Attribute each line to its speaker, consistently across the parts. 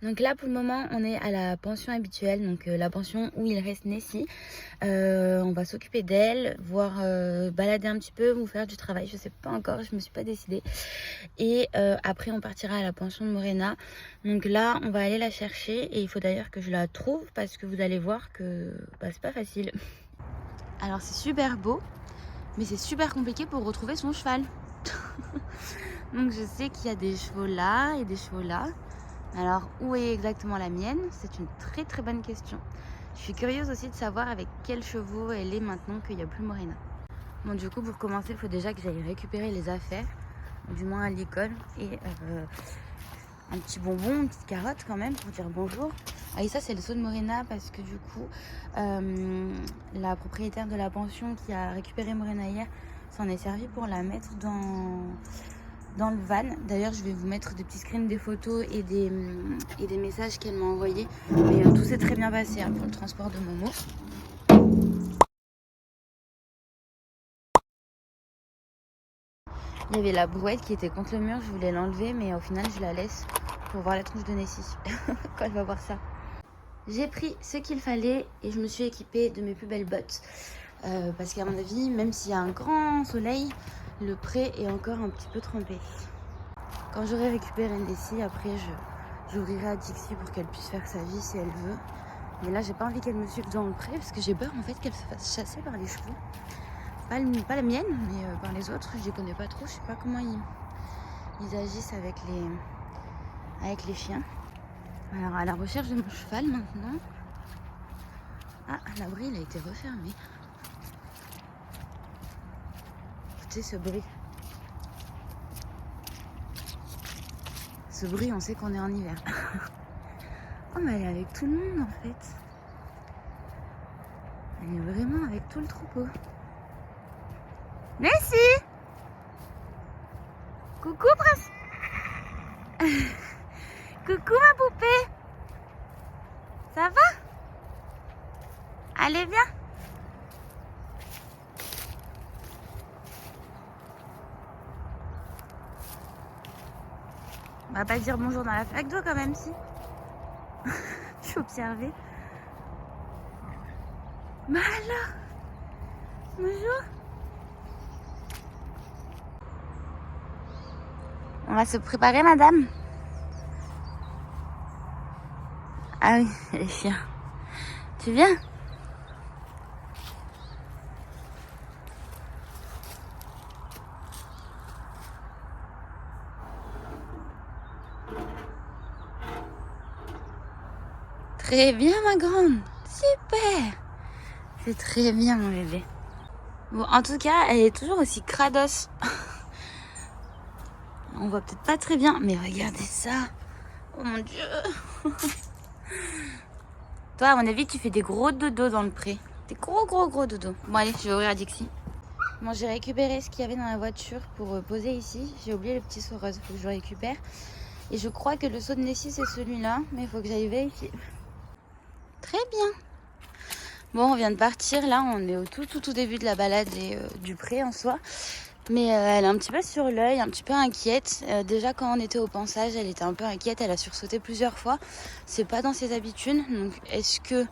Speaker 1: Donc là pour le moment on est à la pension habituelle, donc la pension où il reste Nessie. On va s'occuper d'elle, voir balader un petit peu ou faire du travail, je sais pas encore, je me suis pas décidée. Et après on partira à la pension de Morena. Donc là on va aller la chercher et il faut d'ailleurs que je la trouve parce que vous allez voir que c'est pas facile. Alors c'est super beau mais c'est super compliqué pour retrouver son cheval. Donc je sais qu'il y a des chevaux là et des chevaux là. Alors où est exactement la mienne? C'est une très très bonne question. Je suis curieuse aussi de savoir avec quels chevaux elle est maintenant qu'il n'y a plus Morena. Bon du coup pour commencer il faut déjà que j'aille récupérer les affaires, du moins à l'école, et un petit bonbon, une petite carotte quand même pour dire bonjour. Ah et ça c'est le seau de Morena parce que du coup la propriétaire de la pension qui a récupéré Morena hier s'en est servi pour la mettre dans le van. D'ailleurs je vais vous mettre des petits screens des photos et des messages qu'elle m'a envoyés. Mais tout s'est très bien passé pour le transport de Momo. Il y avait la brouette qui était contre le mur, je voulais l'enlever mais au final je la laisse pour voir la tronche de Nessie quand elle va voir ça. J'ai pris ce qu'il fallait et je me suis équipée de mes plus belles bottes parce qu'à mon avis, même s'il y a un grand soleil, le pré est encore un petit peu trempé. Quand j'aurai récupéré Nessie, après j'ouvrirai à Dixie pour qu'elle puisse faire sa vie si elle veut. Mais là, j'ai pas envie qu'elle me suive dans le pré parce que j'ai peur en fait qu'elle se fasse chasser par les chevaux. Pas la mienne, mais par les autres. Je les connais pas trop. Je sais pas comment ils agissent avec les chiens. Alors à la recherche de mon cheval maintenant. Ah, l'abri il a été refermé. Écoutez ce bruit. Ce bruit, on sait qu'on est en hiver. Oh mais elle est avec tout le monde en fait. Elle est vraiment avec tout le troupeau. Nessie! Coucou prince. Coucou ma poupée. Ça va? Allez viens. On va pas dire bonjour dans la flaque d'eau quand même si. Je suis observée. Bah alors. Bonjour. On va se préparer madame. Ah oui, les chiens. Tu viens? Très bien ma grande. Super. C'est très bien mon bébé. Bon en tout cas elle est toujours aussi crados. On voit peut-être pas très bien mais regardez ça. Oh mon dieu. Toi à mon avis tu fais des gros dodos dans le pré. Des gros dodos. Bon allez je vais ouvrir à Dixie. Bon j'ai récupéré ce qu'il y avait dans la voiture pour poser ici. J'ai oublié le petit seau rose, il faut que je le récupère. Et je crois que le seau de Nessie c'est celui-là. Mais il faut que j'aille vérifier. Très bien. Bon on vient de partir là, on est au tout début de la balade et du pré en soi. Mais elle est un petit peu sur l'œil, un petit peu inquiète. Déjà quand on était au pansage, elle était un peu inquiète, elle a sursauté plusieurs fois. C'est pas dans ses habitudes, donc est-ce que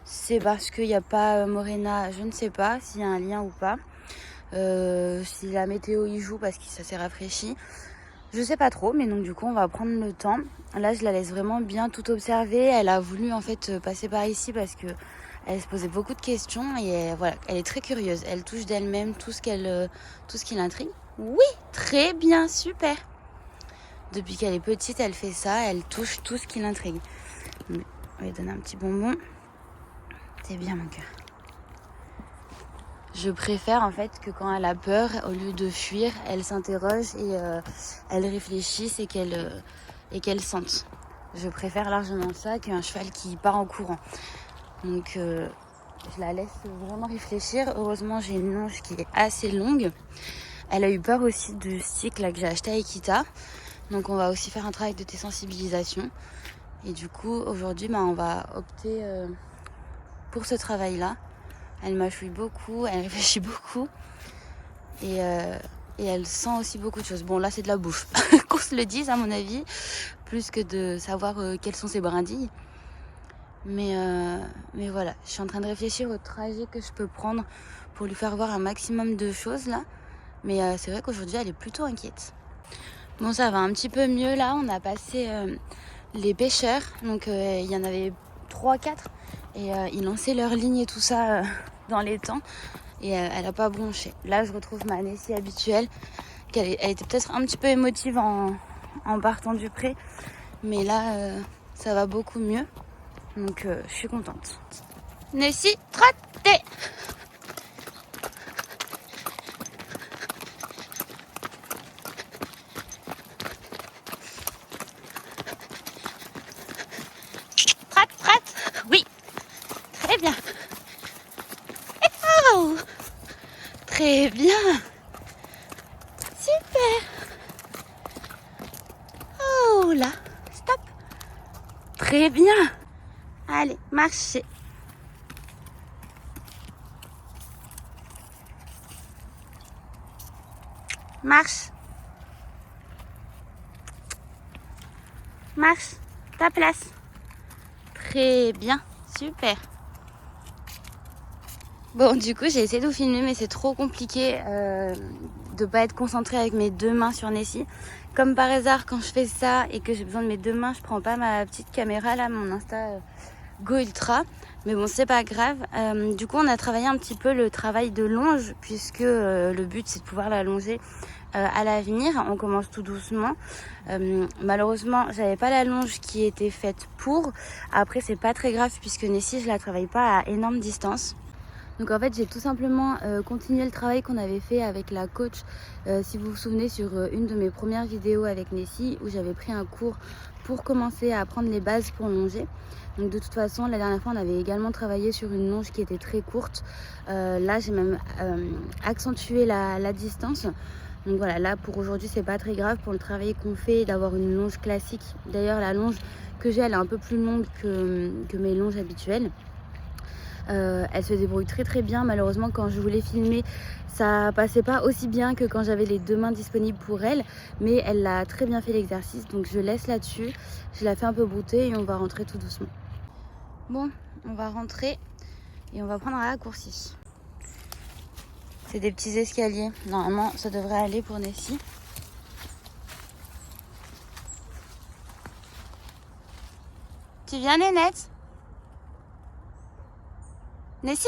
Speaker 1: c'est parce qu'il n'y a pas Morena? Je ne sais pas s'il y a un lien ou pas. Si la météo y joue parce que ça s'est rafraîchi. Je sais pas trop, mais donc du coup on va prendre le temps. Là je la laisse vraiment bien tout observer. Elle a voulu en fait passer par ici parce que elle se posait beaucoup de questions et voilà, elle est très curieuse. Elle touche d'elle-même tout ce qui l'intrigue. Oui, très bien, super. Depuis qu'elle est petite, elle fait ça, elle touche tout ce qui l'intrigue. On va lui donner un petit bonbon. C'est bien mon cœur. Je préfère en fait que quand elle a peur, au lieu de fuir, elle s'interroge et elle réfléchisse et qu'elle sente. Je préfère largement ça qu'un cheval qui part en courant. Donc je la laisse vraiment réfléchir. Heureusement j'ai une longe qui est assez longue. Elle a eu peur aussi du stick là, que j'ai acheté à Equita. Donc on va aussi faire un travail de désensibilisation. Et du coup aujourd'hui on va opter pour ce travail là. Elle mâchouille beaucoup, elle réfléchit beaucoup. Et et elle sent aussi beaucoup de choses. Bon, là c'est de la bouffe, qu'on se le dise à mon avis, plus que de savoir quelles sont ses brindilles. Mais voilà, je suis en train de réfléchir au trajet que je peux prendre pour lui faire voir un maximum de choses là. Mais c'est vrai qu'aujourd'hui elle est plutôt inquiète. Bon, ça va un petit peu mieux là, on a passé les pêcheurs, donc il y en avait 3-4 et ils lançaient leur ligne et tout ça dans les temps et elle a pas bronché. Là je retrouve ma Nessie habituelle, elle était peut-être un petit peu émotive en partant du pré, mais là ça va beaucoup mieux, donc je suis contente. Nessie, trottez! Oui, très bien. Oh, très bien. Super. Oh là, stop. Très bien. Allez, marchez. Marche. Marche. Ta place. Très bien. Super. Bon, du coup, j'ai essayé de vous filmer, mais c'est trop compliqué de pas être concentrée avec mes deux mains sur Nessie. Comme par hasard, quand je fais ça et que j'ai besoin de mes deux mains, je prends pas ma petite caméra là, mon Insta Go Ultra. Mais bon, c'est pas grave. Du coup, on a travaillé un petit peu le travail de longe, puisque le but, c'est de pouvoir la longer à l'avenir. On commence tout doucement. Malheureusement, j'avais pas la longe qui était faite pour. Après, c'est pas très grave, puisque Nessie, je la travaille pas à énorme distance. Donc en fait j'ai tout simplement continué le travail qu'on avait fait avec la coach, si vous vous souvenez, sur une de mes premières vidéos avec Nessie, où j'avais pris un cours pour commencer à apprendre les bases pour longer. Donc de toute façon, la dernière fois on avait également travaillé sur une longe qui était très courte. Là j'ai même accentué la distance. Donc voilà, là pour aujourd'hui c'est pas très grave pour le travail qu'on fait d'avoir une longe classique. D'ailleurs la longe que j'ai, elle est un peu plus longue que mes longes habituelles. Elle se débrouille très très bien. Malheureusement, quand je voulais filmer, ça passait pas aussi bien que quand j'avais les deux mains disponibles pour elle, mais elle a très bien fait l'exercice, donc je laisse là-dessus. Je la fais un peu brouter et on va rentrer tout doucement. Bon, on va rentrer et on va prendre un raccourci. C'est des petits escaliers. Normalement, ça devrait aller pour Nessie. Tu viens, Nénette? Nessie?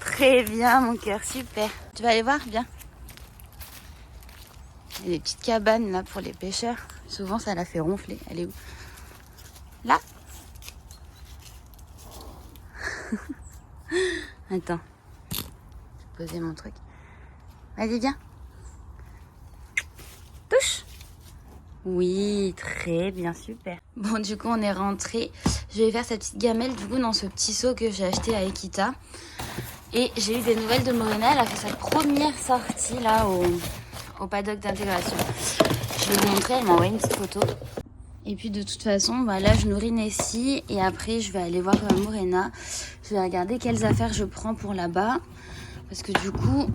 Speaker 1: Très bien, mon cœur, super. Tu vas aller voir? Bien. Il y a des petites cabanes là pour les pêcheurs. Souvent, ça la fait ronfler. Elle est où? Là? Attends. Je vais poser mon truc. Vas-y, viens. Touche. Oui, très bien, super. Bon, du coup, on est rentré. Je vais faire cette petite gamelle, du coup, dans ce petit seau que j'ai acheté à Ekita. Et j'ai eu des nouvelles de Morena. Elle a fait sa première sortie, là, au paddock d'intégration. Je vais vous montrer, elle m'a envoyé une petite photo. Et puis, de toute façon, bah, là, je nourris Nessie. Et après, je vais aller voir Morena. Je vais regarder quelles affaires je prends pour là-bas. Parce que du coup...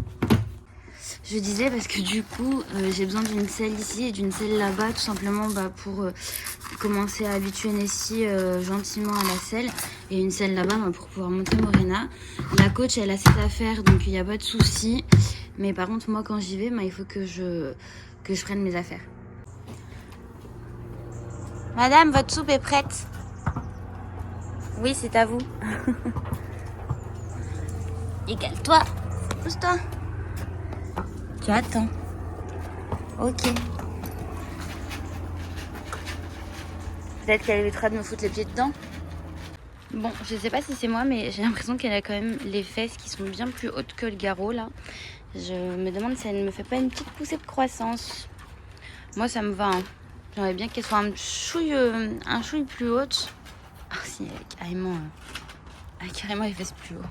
Speaker 1: Je disais parce que du coup j'ai besoin d'une selle ici et d'une selle là-bas, tout simplement pour commencer à habituer Nessie gentiment à la selle, et une selle là-bas pour pouvoir monter Morena. La coach elle a ses affaires, donc il n'y a pas de souci, mais par contre moi quand j'y vais il faut que je prenne mes affaires. Madame, votre soupe est prête. Oui, c'est à vous. Égale-toi, pousse-toi. Tu attends. Ok. Peut-être qu'elle évitera de me foutre les pieds dedans. Bon, je sais pas si c'est moi, mais j'ai l'impression qu'elle a quand même les fesses qui sont bien plus hautes que le garrot là. Je me demande si elle ne me fait pas une petite poussée de croissance. Moi ça me va. Hein. J'aimerais bien qu'elle soit un chouille plus haute. Ah si, elle a carrément les fesses plus haut.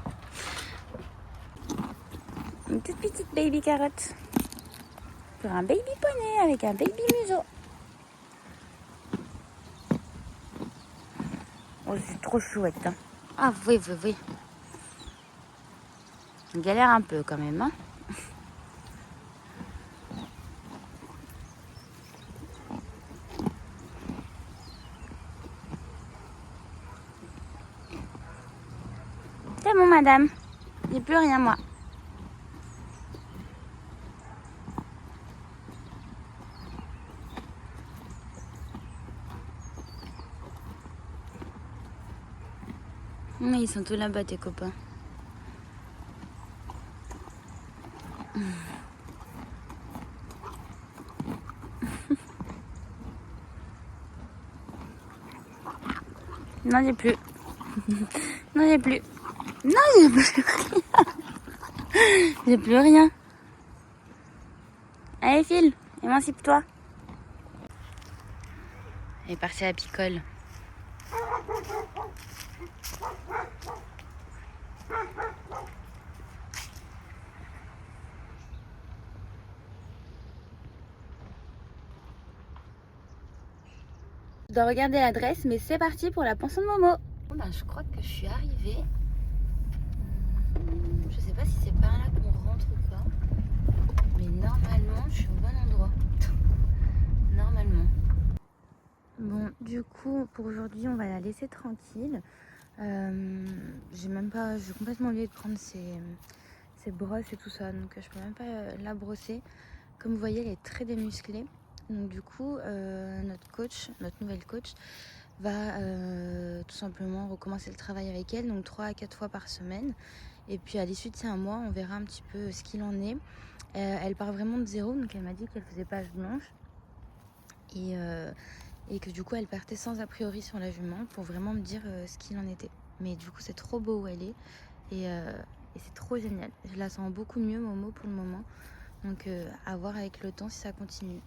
Speaker 1: Une toute petite baby carotte. Pour un baby poney avec un baby museau. Oh, c'est trop chouette. Hein. Ah oui, oui, oui. On galère un peu quand même. Hein. C'est bon, madame. J'ai plus rien, moi. Ils sont tous là-bas, tes copains. Non, j'ai plus. Non, j'ai plus. Non, j'ai plus rien. J'ai plus rien. Allez, file, émancipe-toi. Elle est partie à la picole. Je dois regarder l'adresse, mais c'est parti pour la pension de Momo. Bon ben, je crois que je suis arrivée. Je sais pas si c'est par là qu'on rentre ou pas. Mais normalement, je suis au bon endroit. Normalement. Bon, du coup, pour aujourd'hui, on va la laisser tranquille. J'ai complètement oublié de prendre ses brosses et tout ça. Donc, je peux même pas la brosser. Comme vous voyez, elle est très démusclée. Donc du coup, notre nouvelle coach, va tout simplement recommencer le travail avec elle, donc 3 à 4 fois par semaine. Et puis à l'issue de ces 1 mois, on verra un petit peu ce qu'il en est. Elle part vraiment de zéro, donc elle m'a dit qu'elle faisait page blanche. Et que du coup, elle partait sans a priori sur la jument pour vraiment me dire ce qu'il en était. Mais du coup, c'est trop beau où elle est. Et c'est trop génial. Je la sens beaucoup mieux, Momo, pour le moment. Donc à voir avec le temps si ça continue.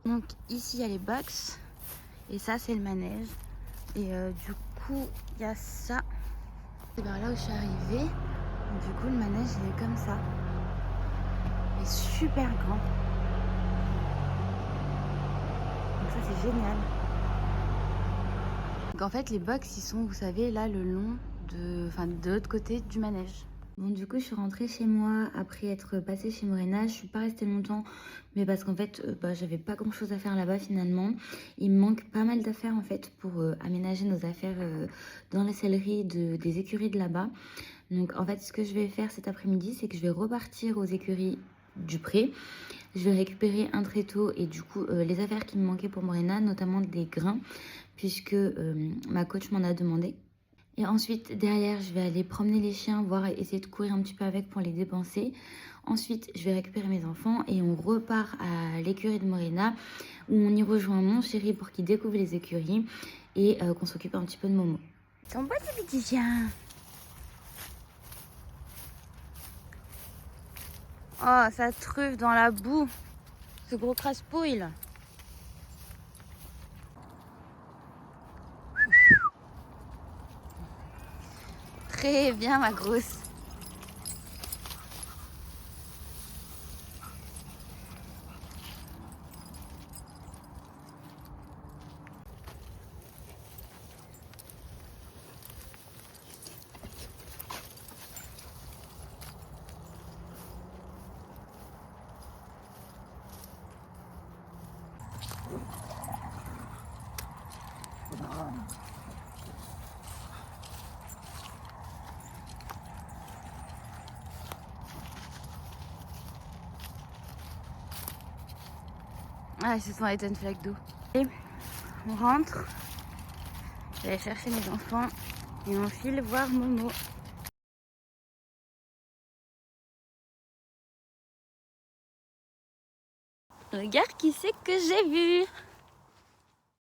Speaker 1: Donc ici il y a les box et ça c'est le manège. Et du coup il y a ça. C'est par là où je suis arrivée. Et du coup le manège il est comme ça. Il est super grand. Donc ça c'est génial. Donc en fait les box ils sont, vous savez, là le long de l'autre côté du manège. Bon, du coup, je suis rentrée chez moi après être passée chez Morena. Je suis pas restée longtemps, mais parce qu'en fait, j'avais pas grand chose à faire là-bas finalement. Il me manque pas mal d'affaires en fait pour aménager nos affaires dans la sellerie des écuries de là-bas. Donc en fait, ce que je vais faire cet après-midi, c'est que je vais repartir aux écuries du pré. Je vais récupérer un tréteau et du coup, les affaires qui me manquaient pour Morena, notamment des grains, puisque ma coach m'en a demandé. Et ensuite, derrière, je vais aller promener les chiens, voir et essayer de courir un petit peu avec pour les dépenser. Ensuite, je vais récupérer mes enfants et on repart à l'écurie de Morena où on y rejoint mon chéri pour qu'il découvre les écuries et qu'on s'occupe un petit peu de Momo. T'en bas tes petits chiens. Oh, ça truffe dans la boue. Ce gros crasse-pouille là. Très bien ma grosse. Ah, ce sont les tonnes flaques d'eau. Et on rentre. Je vais aller chercher mes enfants et on file voir Momo. Regarde qui c'est que j'ai vu.